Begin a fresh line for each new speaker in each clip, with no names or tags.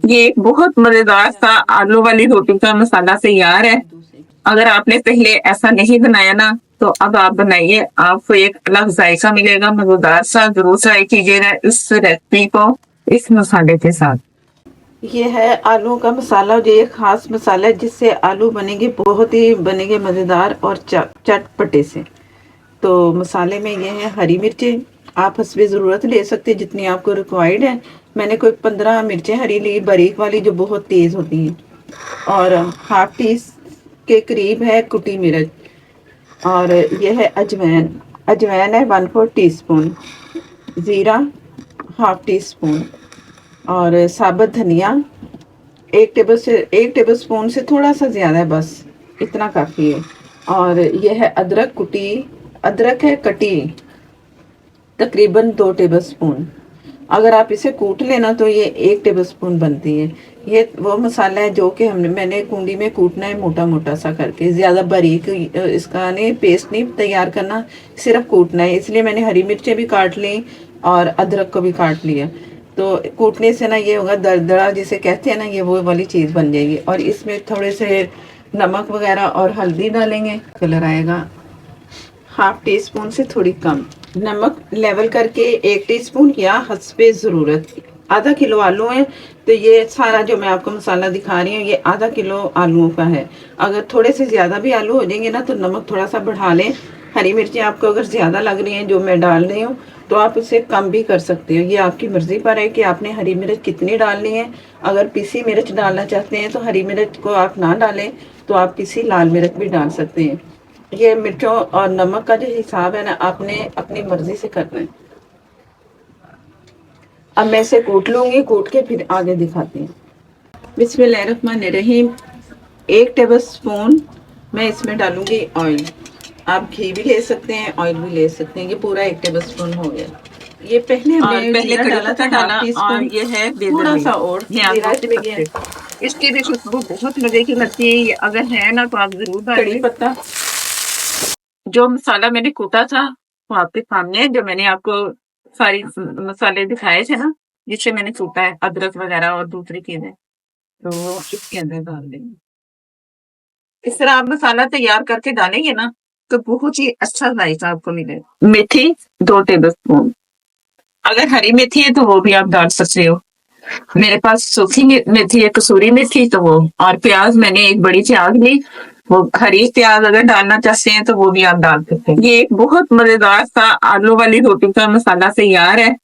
ये एक बहुत मजेदार सा आलू वाली रोटी का मसाला तैयार है। अगर आपने पहले ऐसा नहीं बनाया ना, तो अब आप बनाइए, आपको एक अलग जायका मिलेगा, मजेदार सा। जरूर ट्राई कीजिएगा इस रेसिपी को इस मसाले के साथ।
ये है आलू का मसाला, जो ये खास मसाला है जिससे आलू बनेंगे, बहुत ही बनेंगे मज़ेदार और चटपटे से। तो मसाले में ये है हरी मिर्चें, आप हस्बे ज़रूरत ले सकते हैं जितनी आपको रिक्वायर्ड है। मैंने कोई 15 मिर्चें हरी ली, बारीक वाली जो बहुत तेज़ होती हैं। और हाफ टी के करीब है कुटी मिर्च। और ये है अजवाइन, अजवाइन है 1/4 टीस्पून। ज़ीरा हाफ टी स्पून। और साबुत धनिया 1 टेबल स्पून से थोड़ा सा ज़्यादा है, बस इतना काफ़ी है। और यह है अदरक कुटी, अदरक है कटी, तकरीबन 2 टेबल स्पून। अगर आप इसे कूट लेना तो ये 1 टेबल स्पून बनती है। ये वो मसाला है जो कि मैंने कुंडी में कूटना है, मोटा मोटा सा करके, ज़्यादा बारीक इसका नहीं, पेस्ट नहीं तैयार करना, सिर्फ कूटना है। इसलिए मैंने हरी मिर्चें भी काट ली और अदरक को भी काट लिया। तो कूटने से ना ये होगा दरदरा जिसे कहते हैं ना, ये वो वाली चीज़ बन जाएगी। और इसमें थोड़े से नमक वगैरह और हल्दी डालेंगे, कलर आएगा। हाफ टी स्पून से थोड़ी कम नमक लेवल करके 1 टीस्पून या हस्बे ज़रूरत। आधा किलो आलू है, तो ये सारा जो मैं आपको मसाला दिखा रही हूँ ये आधा किलो आलूओं का है। अगर थोड़े से ज़्यादा भी आलू हो जाएंगे ना तो नमक थोड़ा सा बढ़ा लें। हरी मिर्चें आपको अगर ज़्यादा लग रही हैं जो मैं डाल रही हूँ, तो आप इसे कम भी कर सकते हो। ये आपकी मर्ज़ी पर है कि आपने हरी मिर्च कितनी डालनी है। अगर पीसी मिर्च डालना चाहते हैं तो हरी मिर्च को आप ना डालें, तो आप पीसी लाल मिर्च भी डाल सकते हैं। ये मिर्चों और नमक का जो हिसाब है ना, आपने अपनी मर्जी से करना है। अब मैं इसे कूट लूंगी, कूट के फिर आगे दिखाती हूँ। बिस्मिल्लाहिर्रहमानिर्रहीम। 1 टेबल स्पून मैं इसमें डालूंगी ऑयल। आप घी भी ले सकते हैं, ऑयल भी ले सकते हैं। ये पूरा 1 टेबल स्पून हो गया। ये पहले हमने
पहले
जीरा
कड़ी
डाला
पत्ता
था,
डाला,
हाफ टी
और
स्पून
ये है
थोड़ा
बेदरबी,
सा और
ये आप
जीरा
बोलते
इसमें गया।
पत्ते। इसकी भी खुशबू बहुत मजे की लगती है। ये अगर है ना तो आप जरूर
कड़ी
डालिए।
पत्ता,
जो मसाला मैंने कूटा था वो आपके सामने है, जो मैंने आपको सारी मसाले दिखाए थे ना, जिससे मैंने कूटा है, अदरक वगैरह और दूसरी चीजें, तो वो इसके अंदर डाल देंगे। इस तरह आप मसाला तैयार करके डालेंगे ना, तो बहुत ही अच्छा जायका आपको मिलेगा। मेथी 2 टेबल स्पून, अगर हरी मेथी है तो वो भी आप डाल सकते हो। मेरे पास सूखी मेथी है, कसूरी मेथी, तो वो, और प्याज मैंने एक बड़ी प्याज ली, वो हरी प्याज अगर डालना चाहते हैं तो वो भी आप डाल सकते हैं। ये एक बहुत मजेदार सा आलू वाली रोटी का मसाला तैयार है।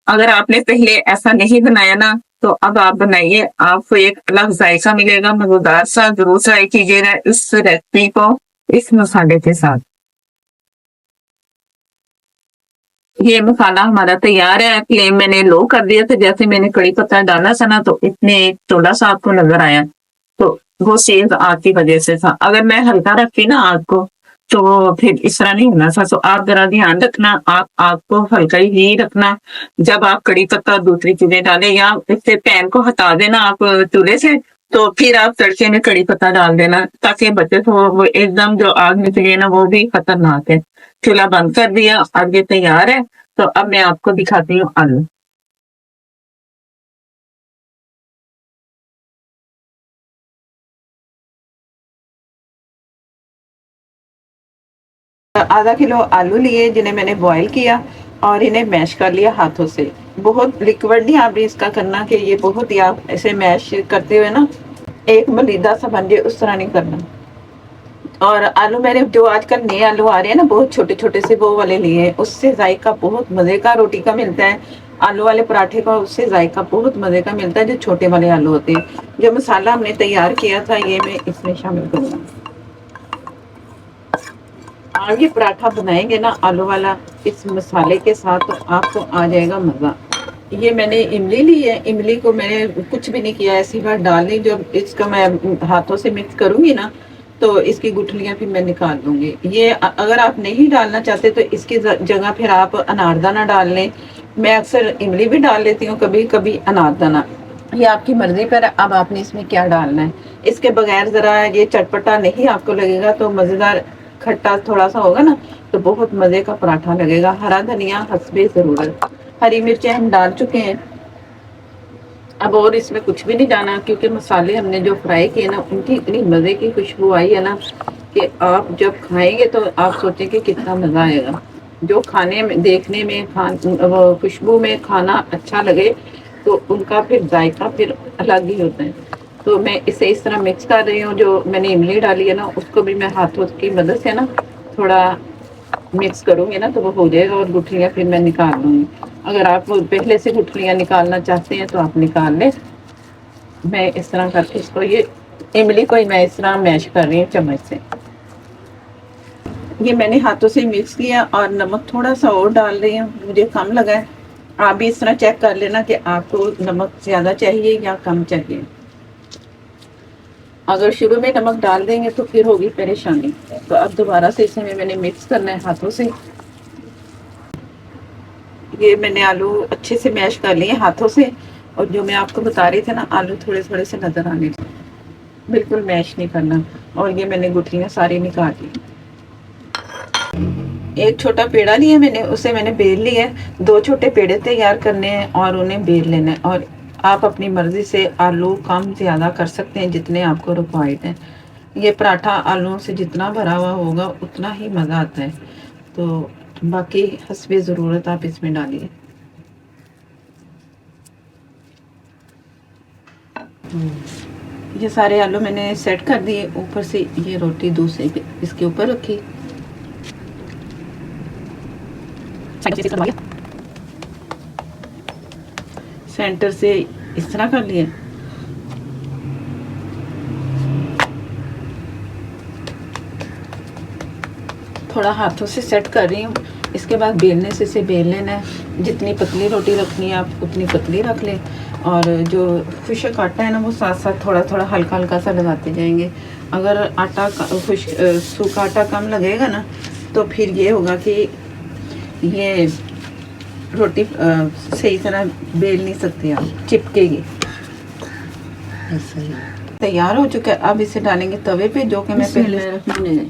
अगर आपने पहले ऐसा नहीं बनाया ना, तो अब आप बनाइए, आपको एक अलग जायका मिलेगा, मजेदार सा। जरूर ट्राई कीजिएगा इस रेसिपी को इस मसाले के साथ। ये मसाला हमारा तैयार है। फ्लेम मैंने लो कर दिया था, जैसे मैंने कड़ी पत्ता डाला था ना, तो इसमें थोड़ा सा आपको नजर आया, तो वो सेज आग की वजह से था। अगर मैं हल्का रखती ना आग को, तो वो फिर इस तरह नहीं होना था। तो आप जरा ध्यान रखना, आप आग को हल्का ही रखना जब आप कड़ी पत्ता और दूसरी चीजें डालें, या इससे पैन को हटा देना आप चूल्हे से, तो फिर आप तड़के में कड़ी पत्ता डाल देना, ताकि बचे तो वो एकदम जो आग में लगे ना, वो भी खतरनाक है। चूल्हा बंद कर दिया, अब ये तैयार है। तो अब मैं आपको दिखाती हूँ आलू।
आधा किलो आलू लिए जिन्हें मैंने बॉईल किया और इन्हें मैश कर लिया हाथों से। बहुत लिक्विड नहीं आपने इसका करना कि ये बहुत ही आप ऐसे मैश करते हुए ना एक मलीदा सा बन जाए, उस तरह नहीं करना। और आलू मैंने जो आजकल नए आलू आ रहे हैं ना, बहुत छोटे छोटे से, वो वाले लिए हैं। उससे जायका बहुत मजे का रोटी का मिलता है। आलू वाले पराठे का उससे जायका बहुत मजे का मिलता है, जो छोटे वाले आलू होते हैं। जो मसाला हमने तैयार किया था ये मैं इसमें शामिल करूँगी। आज ये पराठा बनाएंगे ना आलू वाला इस मसाले के साथ, तो आपको आ जाएगा मज़ा। ये मैंने इमली ली है, इमली को मैंने कुछ भी नहीं किया, ऐसी बात डालनी। जब इसका मैं हाथों से मिक्स करूंगी ना, तो इसकी गुठलियां फिर मैं निकाल दूंगी। ये अगर आप नहीं डालना चाहते तो इसकी जगह फिर आप अनारदाना डाल लें। मैं अक्सर इमली भी डाल लेती हूँ, कभी कभी अनारदाना। ये आपकी मर्जी पर। अब आपने इसमें क्या डालना है। इसके बगैर जरा ये चटपटा नहीं आपको लगेगा, तो मजेदार खट्टा थोड़ा सा होगा ना, तो बहुत मजे का पराठा लगेगा। हरा धनिया हस्बे जरूरत, हरी मिर्चें हम डाल चुके हैं। अब और इसमें कुछ भी नहीं डालना, क्योंकि मसाले हमने जो फ्राई किए ना, उनकी इतनी मज़े की खुशबू आई है ना कि आप जब खाएंगे तो आप सोचेंगे कितना मज़ा आएगा। जो खाने में, देखने में, वो खुशबू में खाना अच्छा लगे तो उनका फिर जायका फिर अलग ही होता है। तो मैं इसे इस तरह मिक्स कर रही हूँ। जो मैंने इमली डाली है ना, उसको भी मैं हाथों की मदद से ना थोड़ा मिक्स करूँगी ना, तो वो हो जाएगा और गुठलियाँ फिर मैं निकाल लूँगी। अगर आप पहले से गुठलियाँ निकालना चाहते हैं तो आप निकाल लें। मैं इस तरह करके इसको, ये इमली को ही मैं इस तरह मैश कर रही हूँ चम्मच से। ये मैंने हाथों से मिक्स किया और नमक थोड़ा सा और डाल रही हूँ, मुझे कम लगा है। आप भी इस तरह चेक कर लेना कि आपको नमक ज़्यादा चाहिए या कम चाहिए। अगर शुरू में नमक डाल देंगे तो फिर होगी परेशानी। तो अब दोबारा से इसे मैंने मिक्स करना है हाथों से। ये मैंने आलू अच्छे से मैश कर लिए हाथों से, और जो मैं आपको बता रही थी ना, आलू थोड़े थोड़े से नजर आने, बिल्कुल मैश नहीं करना। और ये मैंने गुठलियाँ सारी निकाल ली। एक छोटा पेड़ा लिया मैंने, उसे मैंने बेल लिया है। 2 छोटे पेड़े तैयार करने हैं और उन्हें बेल लेना है। और आप अपनी मर्जी से आलू कम ज़्यादा कर सकते हैं जितने आपको रिक्वायर्ड है। ये पराठा आलूओं से जितना भरा हुआ होगा उतना ही मज़ा आता है। तो बाकी हस्बे ज़रूरत आप इसमें डालिए। ये सारे आलू मैंने सेट कर दिए। ऊपर से ये रोटी दूसरे इसके ऊपर रखी, सेंटर से इस तरह कर लिए। थोड़ा हाथों से सेट कर रही हूँ। इसके बाद बेलने से इसे बेल लेना है। जितनी पतली रोटी रखनी है आप उतनी पतली रख लें। और जो खुश्क आटा है ना, वो साथ साथ थोड़ा थोड़ा हल्का हल्का सा लगाते जाएंगे। अगर आटा सूखा आटा कम लगेगा ना, तो फिर ये होगा कि ये रोटी सही तरह बेल नहीं सकते आप, चिपकेगी। तैयार हो चुका है। अब इसे डालेंगे तवे पे, जो कि मैं पहले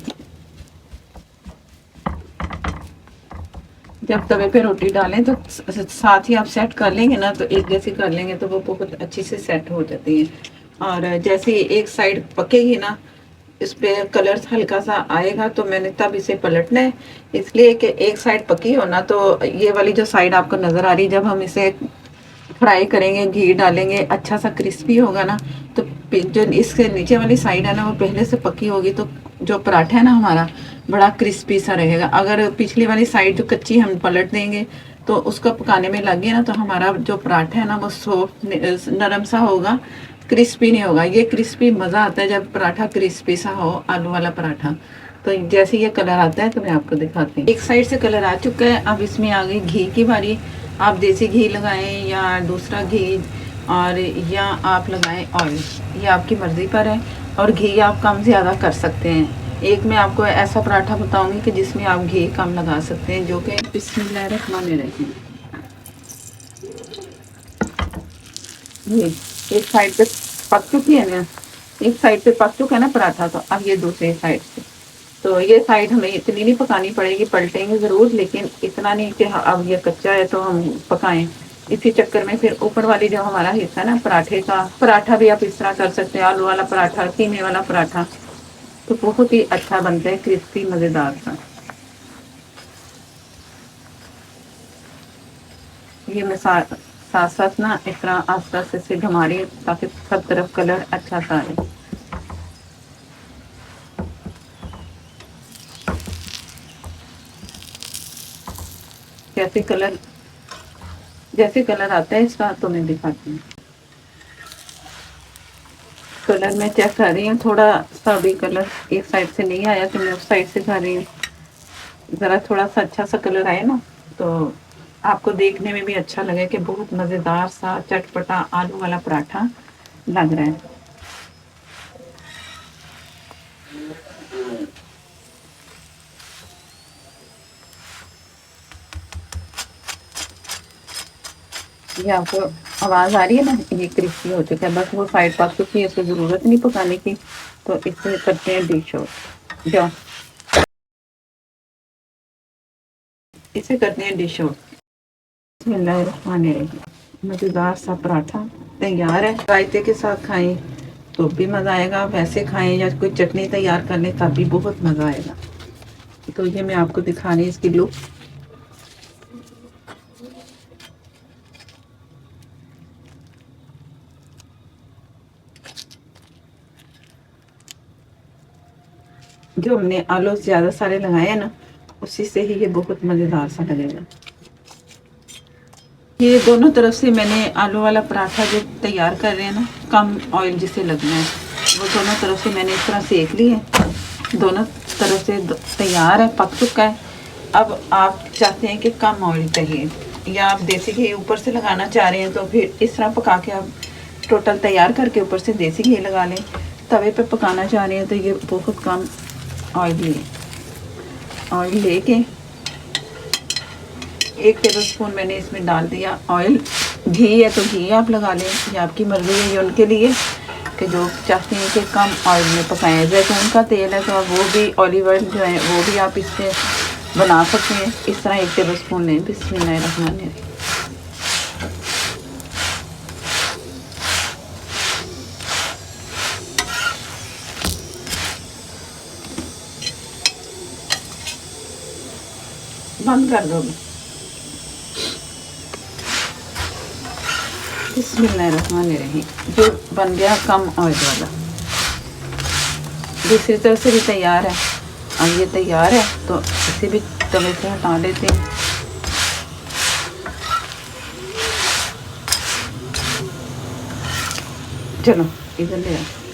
जब तवे पे रोटी डालें तो साथ ही आप सेट कर लेंगे ना, तो एक जैसी कर लेंगे तो वो बहुत अच्छी से सेट हो जाती है। और जैसे एक साइड पकेगी ना, इस पे कलर हल्का सा आएगा, तो मैंने तब इसे पलटना है। इसलिए कि एक साइड पकी हो ना, तो ये वाली जो साइड आपको नज़र आ रही, जब हम इसे फ्राई करेंगे, घी डालेंगे, अच्छा सा क्रिस्पी होगा ना, तो जो इसके नीचे वाली साइड है ना, वो पहले से पकी होगी, तो जो पराठा है ना हमारा बड़ा क्रिस्पी सा रहेगा। अगर पिछली वाली साइड जो कच्ची हम पलट देंगे तो उसका पकाने में लग गया ना, तो हमारा जो पराठा है ना वो सॉफ्ट नरम सा होगा, क्रिस्पी नहीं होगा। ये क्रिस्पी मज़ा आता है जब पराठा क्रिस्पी सा हो, आलू वाला पराठा। तो जैसे ये कलर आता है तो मैं आपको दिखाती हूँ। एक साइड से कलर आ चुका है। अब इसमें आ गई घी की बारी। आप देसी घी लगाएं या दूसरा घी, और या आप लगाएं ऑयल, ये आपकी मर्ज़ी पर है। और घी आप कम ज़्यादा कर सकते हैं। एक मैं आपको ऐसा पराठा बताऊंगी कि जिसमें आप घी कम लगा सकते हैं, जो कि बिस्मिल्लाहिर्रहमानिर्रहीम। ये एक साइड पे पक चुकी है ना, एक साइड पे पक चुका है ना पराठा, तो अब ये दूसरे साइड से। तो ये साइड हमें इतनी नहीं पकानी पड़ेगी, पलटेंगे ज़रूर, लेकिन इतना नहीं कि अब ये कच्चा है तो हम पकाएं। इसी चक्कर में फिर ऊपर वाली जो हमारा हिस्सा है ना पराठे का, पराठा भी आप इस तरह कर सकते हैं, आलू वाला पराठा, कीमे वाला पराठा, तो बहुत ही अच्छा बनता है, क्रिस्पी मज़ेदार सा। ये मैं साथ साथ ना इस तरह आस्ते आस्ते से घुमा रही हूँ ताकि सब तरफ कलर अच्छा सा आए। जैसे कलर जैसे कलर आता है इसका तो मैं दिखाती हूँ। कलर मैं चेक कर रही हूँ, थोड़ा सा भी कलर एक साइड से नहीं आया तो मैं उस साइड से कर रही हूँ। ज़रा थोड़ा सा अच्छा सा कलर आए ना, तो आपको देखने में भी अच्छा लगे कि बहुत मज़ेदार सा चटपटा आलू वाला पराठा लग रहा है। ये आपको आवाज़ आ रही है ना, ये क्रिस्पी हो चुका है। बस वो साइड पक चुकी है, इसको ज़रूरत नहीं पकाने की। तो इसे करते हैं डिश आउट। जाओ, इसे करते हैं डिश आउट। बिस्मिल्लाहिर्रहमानिर्रहीम। मज़ेदार सा पराठा तैयार है। रायते के साथ खाएं तो भी मज़ा आएगा, वैसे खाएं या कोई चटनी तैयार कर लें तब भी बहुत मज़ा आएगा। तो ये मैं आपको दिखा रही इसकी लुक। जो हमने आलू ज़्यादा सारे लगाए हैं ना, उसी से ही ये बहुत मज़ेदार सा लगेगा। ये दोनों तरफ से मैंने आलू वाला पराठा जो तैयार कर रहे हैं ना, कम ऑयल जिसे लगना है, वो दोनों तरफ से मैंने इस तरह सेक ली है। दोनों तरफ से तैयार है, पक चुका है। अब आप चाहते हैं कि कम ऑयल चाहिए या आप देसी घी ऊपर से लगाना चाह रहे हैं तो फिर इस तरह पका के आप टोटल तैयार करके ऊपर से देसी घी लगा लें। तवे पे पकाना चाह रहे हैं तो ये बहुत कम ऑयल लेके 1 टेबलस्पून मैंने इसमें डाल दिया ऑयल। घी है तो घी आप लगा लें, ये आपकी मर्ज़ी है। ये उनके लिए कि जो चाहते हैं कि कम ऑयल में पकाएं। जैतून का तेल है तो वो भी, ऑलिव ऑयल जो है वो भी आप इससे बना सकते हैं। इस तरह 1 टेबलस्पून लें। बिस्मिल्लाहिर्रहमानिर्रहीम। बंद कर दो। बिस्मिल्लाहिर्रहमानिर्रहीम। जो बन गया कम ऑयल वाला। दूसरी तरफ से भी तैयार है। अब ये तैयार है तो इसे भी तवे से हटा लेते हैं। चलो इधर ले आओ।